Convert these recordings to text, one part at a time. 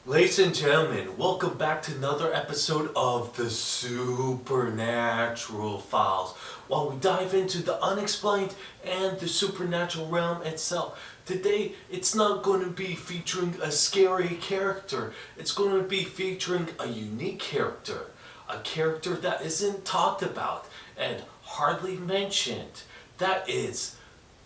Ladies and gentlemen, welcome back to another episode of the Supernatural Files. While we dive into the unexplained and the supernatural realm itself, today it's not going to be featuring a scary character. It's going to be featuring a unique character. A character that isn't talked about and hardly mentioned. That is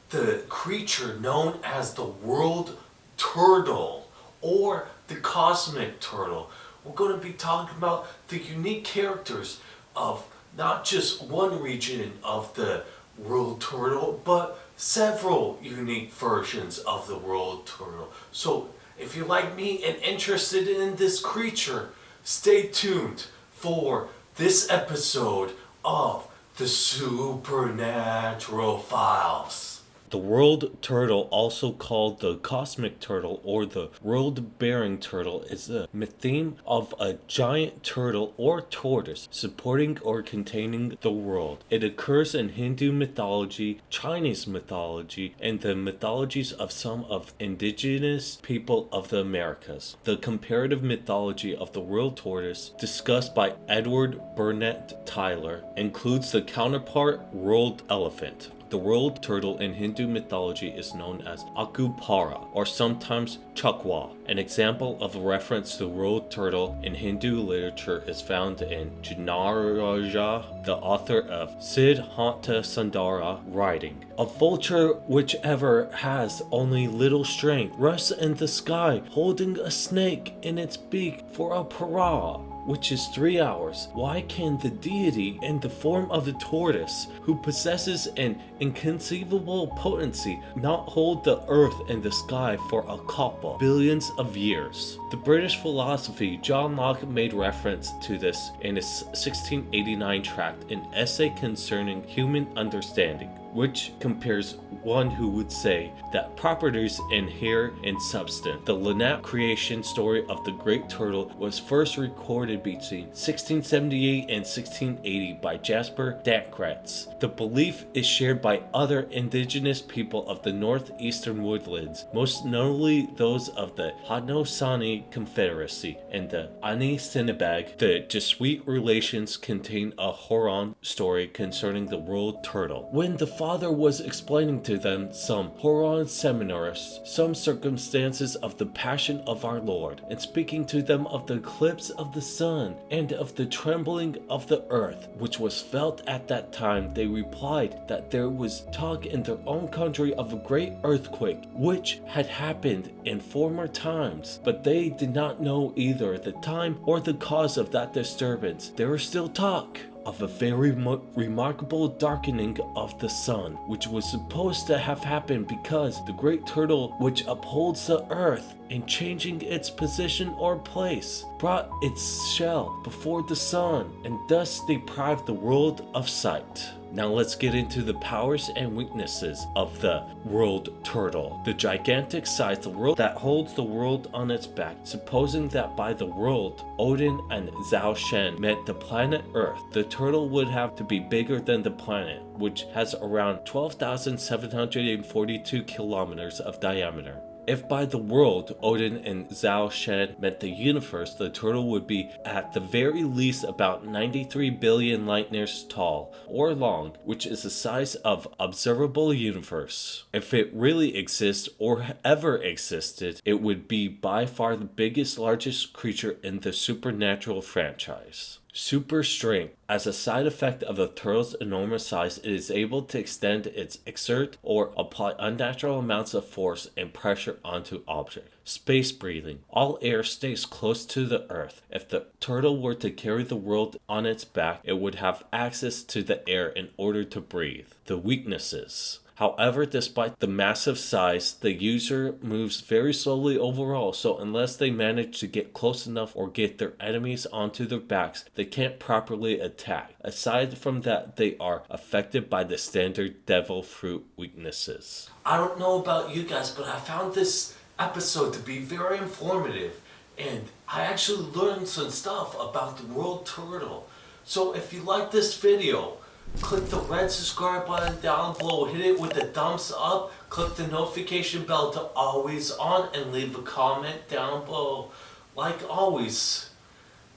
the creature known as the World Turtle or the Cosmic Turtle. We're going to be talking about the unique characters of not just one region of the World Turtle, but several unique versions of the World Turtle. So, if you're like me and interested in this creature, stay tuned for this episode of the Supernatural Files. The world turtle, also called the cosmic turtle or the world-bearing turtle, is a mytheme of a giant turtle or tortoise supporting or containing the world. It occurs in Hindu mythology, Chinese mythology, and the mythologies of some of indigenous people of the Americas. The comparative mythology of the world tortoise, discussed by Edward Burnett Tyler, includes the counterpart world elephant. The world turtle in Hindu mythology is known as Akupara, or sometimes Chakwa. An example of a reference to the world turtle in Hindu literature is found in Jinaraja, the author of Siddhanta Sundara, writing, "A vulture whichever has only little strength rests in the sky holding a snake in its beak for a para, which is 3 hours. Why can the deity in the form of the tortoise, who possesses an inconceivable potency, not hold the earth and the sky for a kalpa, billions of years?" The British philosophy John Locke made reference to this in his 1689 tract, An Essay Concerning Human Understanding, which compares one who would say that properties inhere in substance. The Lenape creation story of the great turtle was first recorded between 1678 and 1680 by Jasper Dancratz. The belief is shared by other indigenous people of the northeastern woodlands, most notably those of the Haudenosaunee Confederacy and the Anishinaabeg. The Jesuit relations contain a Huron story concerning the world turtle. When the father was explaining to them, some Huron seminarists, some circumstances of the passion of our Lord, and speaking to them of the eclipse of the sun and of the trembling of the earth, which was felt at that time, they replied that there was talk in their own country of a great earthquake, which had happened in former times, but they did not know either the time or the cause of that disturbance. There was still talk of a very remarkable darkening of the sun, which was supposed to have happened because the great turtle, which upholds the earth in changing its position or place, brought its shell before the sun and thus deprived the world of sight. Now let's get into the powers and weaknesses of the world turtle. The gigantic size, the world that holds the world on its back. Supposing that by the world, Odin and Zhao Shen meant the planet Earth, the turtle would have to be bigger than the planet, which has around 12,742 kilometers of diameter. If by the world, Odin and Zhao Shen meant the universe, the turtle would be at the very least about 93 billion light years tall or long, which is the size of observable universe. If it really exists or ever existed, it would be by far the biggest, largest creature in the Supernatural franchise. Super strength. As a side effect of the turtle's enormous size, it is able to exert or apply unnatural amounts of force and pressure onto objects. Space breathing. All air stays close to the earth. If the turtle were to carry the world on its back, it would have access to the air in order to breathe. The weaknesses. However, despite the massive size, the user moves very slowly overall, so unless they manage to get close enough or get their enemies onto their backs, they can't properly attack. Aside from that, they are affected by the standard devil fruit weaknesses. I don't know about you guys, but I found this episode to be very informative, and I actually learned some stuff about the world turtle. So if you like this video, click the red subscribe button down below, hit it with the thumbs up, click the notification bell to always on, and leave a comment down below. like always,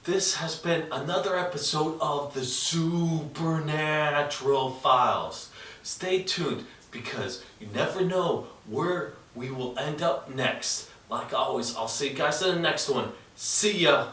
this has been another episode of the Supernatural Files. Stay tuned because you never know where we will end up next. Like always, I'll see you guys in the next one. See ya!